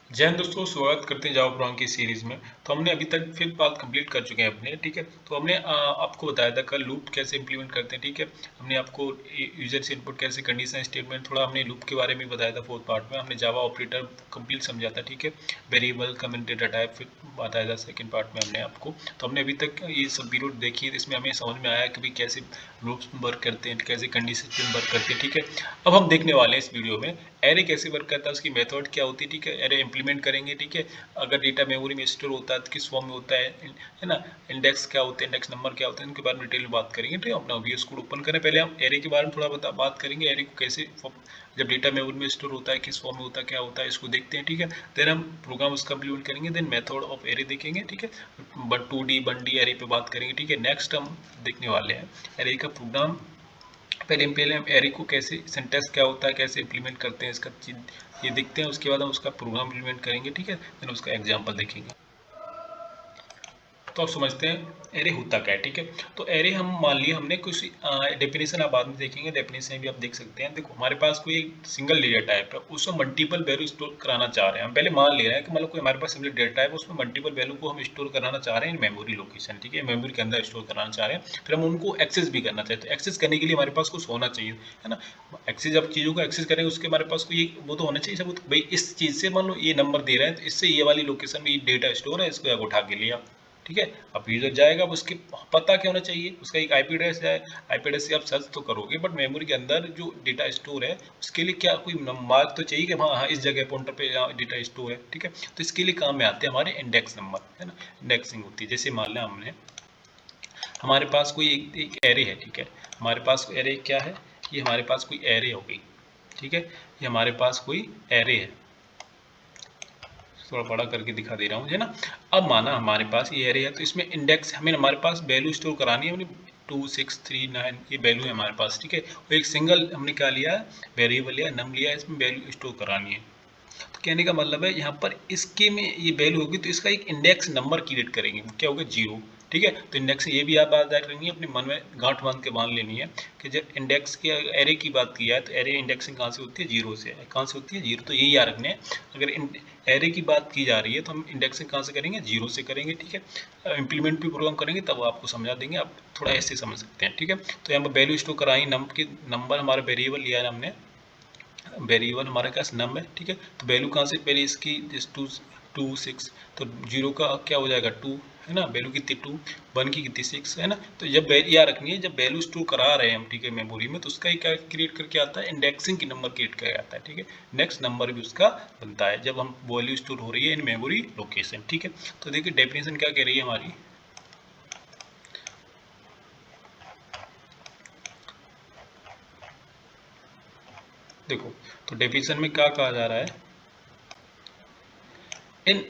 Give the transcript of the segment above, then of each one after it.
जय हिंद दोस्तों, स्वागत करते हैं जावा प्रोग्राम की सीरीज में। तो हमने अभी तक फिर पार्ट कंप्लीट कर चुके हैं अपने, ठीक है। तो हमने आपको बताया था कल लूप कैसे इंप्लीमेंट करते हैं, ठीक है। हमने आपको यूजर से इनपुट कैसे, कंडीशन स्टेटमेंट, थोड़ा हमने लूप के बारे में बताया था फोर्थ पार्ट में। हमने जावा ऑपरेटर कंप्लीट समझा था, ठीक है। वेरिएबल, कमेंट, डेटा टाइप फिर बताया था सेकंड पार्ट में हमने आपको। तो हमने अभी तक ये सब वीडियो देखी, इसमें हमें समझ में आया कि भाई कैसे लूप्स वर्क करते हैं, कैसे कंडीशन वर्क करते हैं, ठीक है। अब हम देखने वाले हैं इस वीडियो में एरे कैसे वर्क करता है, उसकी मेथड क्या होती है, ठीक है। एरे इंप्लीमेंट करेंगे, ठीक है। अगर डेटा मेमोरी में स्टोर होता है तो किस फॉर्म में होता है ना। इंडेक्स क्या होते हैं, इंडेक्स नंबर क्या होते हैं, इनके बारे में डिटेल में बात करेंगे, ठीक है। अपना वीएस कोड ओपन करें, पहले हम एरे के बारे में थोड़ा बात करेंगे। एरे को कैसे जब डेटा मेमोरी में स्टोर होता है किस फॉर्म में होता है, क्या होता है, इसको देखते हैं, ठीक है। देन हम प्रोग्राम उसका इंप्लीमेंट करेंगे, देन मेथड ऑफ एरे देखेंगे, ठीक है। 2D 1D एरे पे बात करेंगे, ठीक है। नेक्स्ट हम देखने वाले हैं एरे का प्रोग्राम। पहले हम एरे को कैसे, सिंटैक्स क्या होता है, कैसे इंप्लीमेंट करते हैं, इसका चीज ये देखते हैं। उसके बाद हम उसका प्रोग्राम इंप्लीमेंट करेंगे, ठीक है। फिर उसका एग्जांपल देखेंगे। तो आप समझते हैं एरे होता क्या है, ठीक है। तो एरे हम मान लिया हमने कुछ डेफिनेशन आप बाद में देखेंगे, डेफिनेशन भी आप देख सकते हैं। देखो हमारे पास कोई एक सिंगल डेटा टाइप है, उसमें मल्टीपल वैल्यू स्टोर कराना चाह रहे हैं। हम पहले मान ले रहे हैं कि मतलब कोई हमारे पास सिंगल डेटा टाइप है, उसमें मल्टीपल वैल्यू को हम स्टोर कराना चाह रहे हैं मेमोरी लोकेशन, ठीक है। मेमोरी के अंदर स्टोर कराना चाह रहे हैं, फिर हम उनको एक्सेस भी करना चाहते हैं। तो एक्सेस करने के लिए हमारे पास कुछ होना चाहिए, है ना। एक्सेस जब चीज़ों को एक्सेस करेंगे उसके हमारे पास कोई वो तो होना चाहिए सबूत, भाई इस चीज़ से मान लो ये नंबर दे रहे हैं तो इससे ये वाली लोकेशन में ये डेटा स्टोर है, इसको उठा के लिया, ठीक है। अब यूजर जाएगा, अब उसके पता क्या होना चाहिए, उसका एक आईपी एड्रेस है। आईपी एड्रेस से आप सर्च तो करोगे, बट मेमोरी के अंदर जो डेटा स्टोर है उसके लिए क्या कोई मार्क तो चाहिए कि हाँ हाँ इस जगह पॉइंटर पे डेटा स्टोर है, ठीक है। तो इसके लिए काम में आते हैं हमारे इंडेक्स नंबर, है ना। इंडेक्सिंग होती है, जैसे मान लिया हमने हमारे पास कोई एक एरे है, ठीक है। हमारे पास एरे क्या है, ये हमारे पास कोई एरे हो गई, ठीक है। ये हमारे पास कोई एरे है, थोड़ा बड़ा करके दिखा दे रहा हूँ, है ना। अब माना हमारे पास ये एरे है, तो इसमें इंडेक्स हमें हमारे पास वैल्यू स्टोर करानी है, हमने 2639 ये वैल्यू है हमारे पास, ठीक है। और एक सिंगल हमने क्या लिया, वेरिएबल लिया, नम लिया, इसमें वैल्यू स्टोर करानी है। तो कहने का मतलब है यहाँ पर इसके में ये वैल्यू होगी तो इसका एक इंडेक्स नंबर क्रिएट करेंगे, क्या होगा, 0, ठीक है। तो इंडेक्स ये भी आप बात करनी है, अपने मन में गांठ बांध के मान लेनी है कि जब इंडेक्स के एरे की बात की है तो एरे इंडेक्सिंग कहाँ से होती है, 0 से। कहाँ से होती है, 0। तो यही याद रखने हैं, अगर एरे की बात की जा रही है तो हम इंडेक्सिंग कहाँ से करेंगे, 0 से करेंगे, ठीक है। इंप्लीमेंट भी प्रोग्राम करेंगे तब आपको समझा देंगे, आप थोड़ा ऐसे समझ सकते हैं, ठीक है। तो यहाँ पर वैल्यू स्टोर कराई, नंबर हमारा वेरिएबल लिया है हमने, वेरिएबल हमारे पास नम है, ठीक है। तो वैल्यू कहाँ से, पहले इसकी टू सिक्स, तो 0 का क्या हो जाएगा 2, है ना। वैल्यू कितनी 2, 1 की कितनी 6, है ना। तो जब याद रखनी है, जब वैल्यू स्टोर करा रहे हैं हम, ठीक है, मेमोरी में, तो उसका क्या क्रिएट करके आता है, इंडेक्सिंग की नंबर क्रिएट करके आता है, ठीक है। नेक्स्ट नंबर भी उसका बनता है जब हम वैल्यू स्टोर हो रही है इन मेमोरी लोकेशन, ठीक है। तो देखिए डेफिनेशन क्या कह रही है हमारी, देखो। तो डेफिनेशन में क्या कहा जा रहा है, in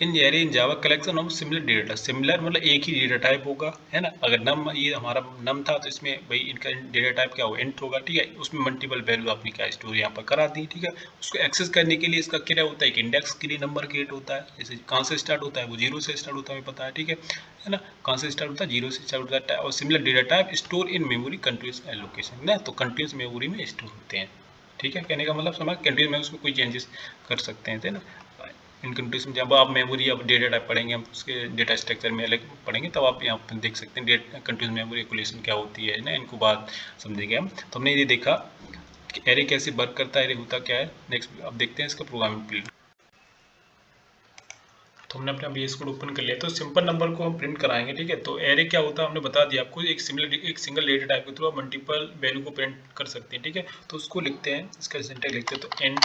in array in Java collection of similar data. Similar मतलब एक ही डेटा टाइप होगा, है ना। अगर नम ये हमारा नम था तो इसमें भाई इनका डेटा टाइप क्या होगा, इंट होगा, ठीक है। उसमें मल्टीपल वैल्यू आपने क्या स्टोर यहाँ पर करा दी, ठीक है। उसको एक्सेस करने के लिए इसका क्या होता है, एक इंडेक्स के लिए नंबर क्रिएट होता है। जैसे कहाँ से स्टार्ट होता है, वो 0 से स्टार्ट होता है, हमें पता है, ठीक है ना। कहाँ से स्टार्ट होता है, 0 से स्टार्ट होता है। और similar data type store in memory continuous location ना, तो कंटिन्यूस मेमोरी में स्टोर होते हैं, ठीक है। कहने का मतलब समझ, कंटिन्यूस में उसमें कोई चेंजेस कर सकते हैं, है ना। इन कंट्रीज में जब आप मेमोरी अब डेटा टाइप पढ़ेंगे, हम उसके डेटा स्ट्रक्चर में अलग पढ़ेंगे, तब आप यहाँ पर देख सकते हैं डेट कंट्रीज मेमोरी रेगुलेशन क्या होती है ना, इनको बात समझेंगे हम। तो हमने ये देखा कि एरे कैसे वर्क करता है, एरे होता क्या है। नेक्स्ट अब देखते हैं इसका प्रोग्रामिंग प्रिंट। तो हमने अपना बेस कोड ओपन कर लिया, तो सिंपल नंबर को हम प्रिंट कराएंगे, ठीक है। तो एरे क्या होता है हमने बता दिया आपको, एक सिंगल डेटा टाइप के थ्रू आप मल्टीपल वैल्यू को प्रिंट कर सकते हैं, ठीक है। तो उसको लिखते हैं, इसका सिंटैक्स लिखते हैं। तो एंड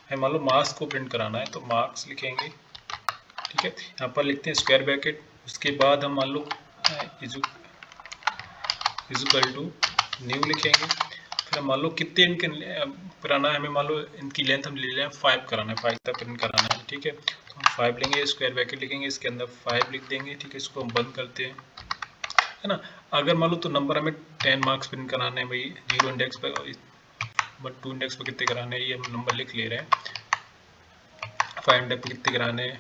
है, मान लो मार्क्स को प्रिंट कराना है तो मार्क्स लिखेंगे, ठीक है। यहाँ पर लिखते हैं स्क्वायर ब्रैकेट, उसके बाद हम मान लो इक्वल टू न्यू लिखेंगे। फिर मान लो कितने इनके कराना है हमें, मान लो इनकी लेंथ हम ले लें 5 कराना है, 5 तक प्रिंट कराना है, ठीक है। तो हम 5 लेंगे, स्क्वायर ब्रैकेट लिखेंगे, इसके अंदर 5 लिख देंगे, ठीक है। इसको हम बंद करते हैं, है ना। अगर मान लो तो नंबर हमें 10 मार्क्स प्रिंट कराने हैं भाई, 0 इंडेक्स पर, 2 इंडेक्स पर कितने कराने हैं ये हम नंबर लिख ले रहे हैं, 5 इंडेक्स पर कितने कराने हैं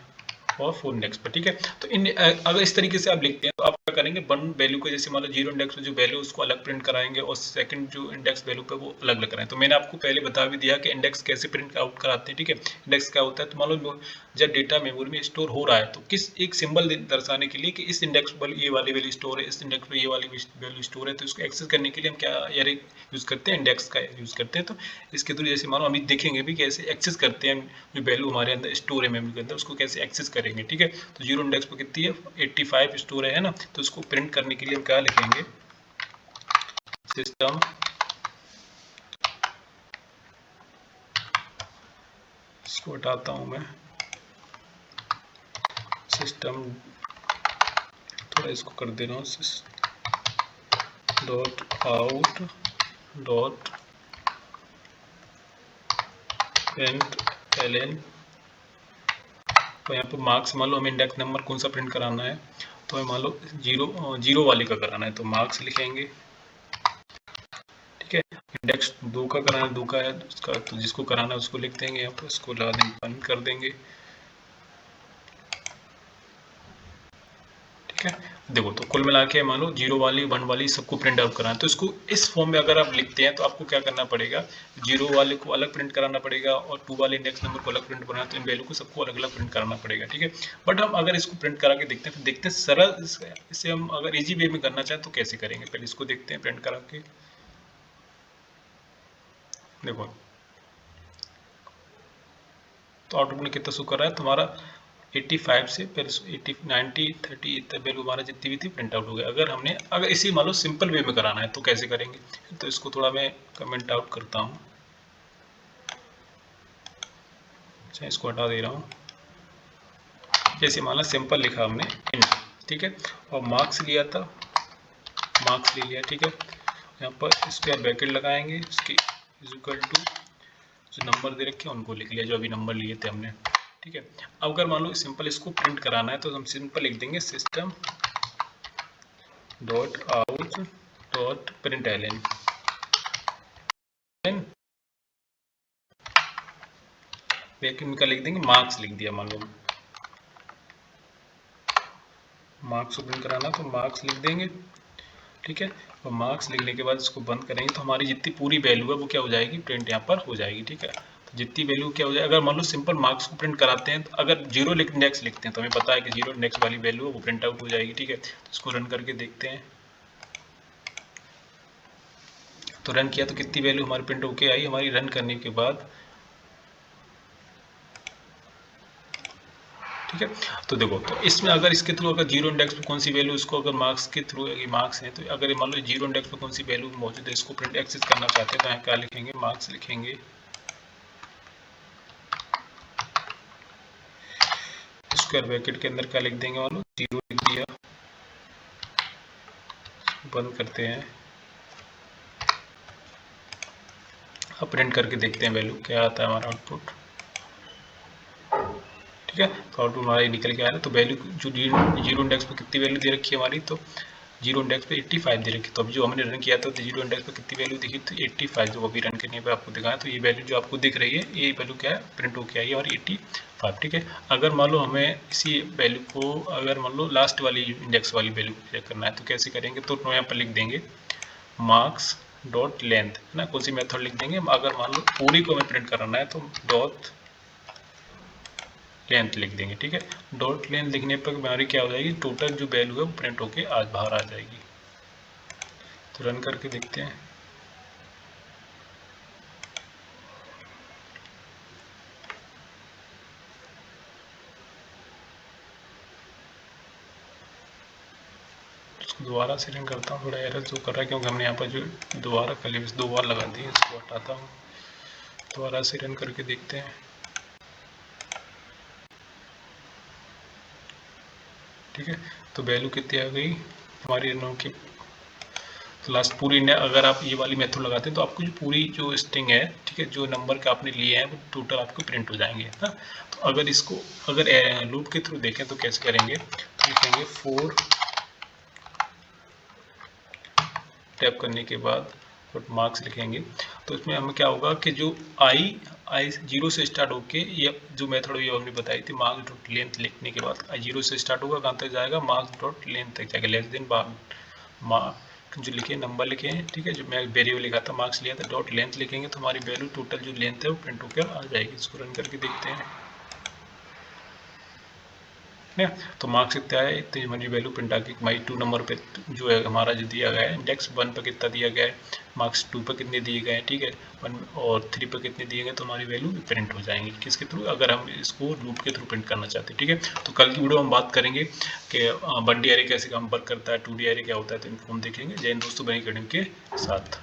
और 4 इंडेक्स पर, ठीक है। तो इन अगर इस तरीके से आप लिखते हैं तो आप क्या करेंगे, वन वैल्यू को जैसे मान लो जीरो इंडेक्स पे जो वैल्यू उसको अलग प्रिंट कराएंगे और सेकंड जो इंडेक्स वैल्यू पे वो अलग अलग कराएंगे। तो मैंने आपको पहले बता भी दिया कि इंडेक्स कैसे प्रिंट आउट कराते हैं, ठीक है। इंडेक्स क्या होता है, तो मान लो जब डेटा मेमोरी में स्टोर हो रहा है तो किस एक सिंबल दर्शाने के लिए कि इस इंडेक्स पर ये वाली वैल्यू स्टोर है, इस इंडेक्स पर ये वाली वैल्यू स्टोर है, तो इसको एक्सेस करने के लिए हम क्या एरे यूज करते हैं, इंडेक्स का यूज करते हैं। तो इसके थ्रू जैसे मानो हम देखेंगे भी कैसे एक्सेस करते हैं जो वैल्यू हमारे अंदर स्टोर है मेमोरी के अंदर, उसको कैसे एक्सेस करेंगे, ठीक है। तो जीरो इंडेक्स पर कितनी है, 85 स्टोर है ना, तो उसको प्रिंट करने के लिए हम क्या लिखेंगे, सिस्टम इसको हटाता हूं मैं, सिस्टम थोड़ा इसको कर दे रहा हूँ, dot out dot print LN. तो यहाँ पर मार्क्स मान लो हमें इंडेक्स नंबर कौन सा प्रिंट कराना है, तो मान लो जीरो वाले का कराना है, तो मार्क्स लिखेंगे, ठीक है। इंडेक्स 2 का कराना है, 2 का है उसका, तो जिसको कराना है उसको लिख देंगे यहाँ पर, इसको ला देंगे, बंद कर देंगे, ठीक है। देखो तो कुल मिला के मान लो जीरो वाली वन वाली सबको प्रिंट आउट कराना है, तो इसको इस फॉर्म में अगर आप लिखते हैं तो आपको क्या करना पड़ेगा, जीरो वाले को अलग प्रिंट कराना पड़ेगा और 2 वाले इंडेक्स नंबर को अलग प्रिंट कराना, तो इन वैल्यू को सबको अलग अलग प्रिंट कराना पड़ेगा, ठीक है। बट हम अगर इसको प्रिंट करा के देखते हैं, फिर देखते हैं सरल इसे हम अगर इजी वे में करना चाहें तो कैसे करेंगे, पहले इसको देखते हैं प्रिंट करा के। देखो तो आउटपुट में कितना शो कर रहा है, तुम्हारा 85 से फिर 80 90 30 इतना वैल्यू हमारा जितनी भी थी प्रिंट आउट हो गया। अगर इसी मान लो सिंपल वे में कराना है तो कैसे करेंगे, तो इसको थोड़ा मैं कमेंट आउट करता हूँ, अच्छा इसको हटा दे रहा हूँ। जैसे मान लो सिंपल लिखा हमने इंट, ठीक है, और मार्क्स लिया था, मार्क्स ले लिया, ठीक है। यहाँ पर इसके ब्रैकेट लगाएंगे, इसके इज इक्वल टू जो नंबर दे रखे हैं उनको लिख लिया, जो अभी नंबर लिए थे हमने, ठीक है। अब अगर मान लो सिंपल इसको प्रिंट कराना है तो हम सिंपल लिख देंगे system dot out dot print LN, vacuum का लिख देंगे, मार्क्स लिख दिया, मान लो मार्क्स को प्रिंट कराना तो मार्क्स लिख देंगे, ठीक है। और मार्क्स लिखने के बाद इसको बंद करेंगे तो हमारी जितनी पूरी वैल्यू है वो क्या हो जाएगी, प्रिंट यहाँ पर हो जाएगी, ठीक है। तो जितनी वैल्यू क्या हो जाएगी, अगर मान लो सिंपल मार्क्स को प्रिंट कराते हैं तो अगर जीरो इंडेक्स लिखते हैं तो हमें पता है कि जीरो इंडेक्स वाली वैल्यू है वो प्रिंट आउट हो जाएगी, ठीक है। तो इसको रन करके देखते हैं, तो रन किया तो कितनी वैल्यू हमारी प्रिंट होके आई, हमारी रन करने के बाद, ठीक है। तो देखो तो इसमें अगर इसके थ्रू अगर जीरो इंडेक्स पे कौन सी वैल्यू, इसको अगर मार्क्स के थ्रू मार्क्स है तो अगर मान लो जीरो इंडेक्स पे कौन सी वैल्यू मौजूद है इसको प्रिंट एक्सेस करना चाहते हैं तो यहाँ क्या लिखेंगे, मार्क्स लिखेंगे, स्क्वायर ब्रैकेट के अंदर क्या लिख देंगे, मान लो जीरो लिख दिया, बंद करते हैं। अब प्रिंट करके देखते हैं वैल्यू क्या आता है हमारा आउटपुट, ठीक है। तो आउटपुट हमारा ये निकल के आ रहा है। तो वैल्यू जो जीरो इंडेक्स पे कितनी वैल्यू दे रखी है हमारी, तो जीरो इंडेक्स पे 85 दे रखी, तो अभी जो हमने रन किया था तो जीरो इंडेक्स पे कितनी वैल्यू दिखी, तो 85, जो अभी रन करने पे आपको दिखाया, तो ये वैल्यू जो आपको दिख रही है ये वैल्यू क्या है, प्रिंट होकर आई है और 85, ठीक है। अगर मान लो हमें इसी वैल्यू को अगर मान लो लास्ट वाली इंडेक्स वाली वैल्यू को चेक करना है तो कैसे करेंगे, तो यहाँ पर लिख देंगे मार्क्स डॉट लेंथ, है ना, कौन सी मेथड लिख देंगे, अगर मान लो पूरी को हमें प्रिंट कराना है तो डॉट लेंथ लिख देंगे, ठीक है। डॉट लेंथ लिखने पर हमारी क्या हो जाएगी, टोटल जो वैल्यू है वो प्रिंट होके आज बाहर आ जाएगी। तो रन करके देखते हैं, इसको दोबारा से रन करता हूँ, थोड़ा एरर जो कर रहा है क्योंकि हमने यहाँ पर जो दोबारा कलिप्स 2 बार लगा दी है, इसको हटाता हूँ, दोबारा से रन करके देखते हैं, ठीक है। तो वैल्यू कितनी आ गई हमारी रनों की, तो लास्ट पूरी ने अगर आप ये वाली मेथड लगाते हैं तो आपको जो पूरी जो स्ट्रिंग है, ठीक है, जो नंबर के आपने लिए हैं वो टोटल आपको प्रिंट हो जाएंगे ना। तो अगर इसको अगर लूप के थ्रू देखें तो कैसे करेंगे, तो लिखेंगे फोर, टैप करने के बाद मार्क्स लिखेंगे, तो इसमें हमें क्या होगा कि जो आई आई 0 से स्टार्ट होके ये जो मेथड ये हमने बताई थी, मार्क्स डॉट लेंथ लिखने के बाद 0 से स्टार्ट होगा, कहाँ तक जाएगा, मार्क्स डॉट लेंथ तक जाएगा, लेस देन मार्क जो लिखे नंबर लिखे हैं, ठीक है, जो मैं वेरिएबल लिखा था मार्क्स लिया था, डॉट लेंथ लिखेंगे तो हमारी वैल्यू टोटल जो लेंथ है वो प्रिंट होकर आ जाएगी। इसको रन करके देखते हैं ना, तो मार्क्स कितना है, इतनी हमारी वैल्यू प्रिंट आ गई। हमारी 2 नंबर पे जो है हमारा जो दिया गया है इंडेक्स 1 पर कितना दिया गया है, मार्क्स 2 पर कितने दिए गए हैं, ठीक है, 1 और 3 पर कितने दिए गए, तो हमारी वैल्यू प्रिंट हो जाएंगी किसके थ्रू, अगर हम इसको लूप के थ्रू प्रिंट करना चाहते हैं, ठीक है। तो कल की वीडियो हम बात करेंगे कि 1D एरे कैसे काम वर्क करता है, 2D एरे क्या होता है, तो इनको हम देखेंगे। जय हिंद दोस्तों, बनी अकेडमी के साथ।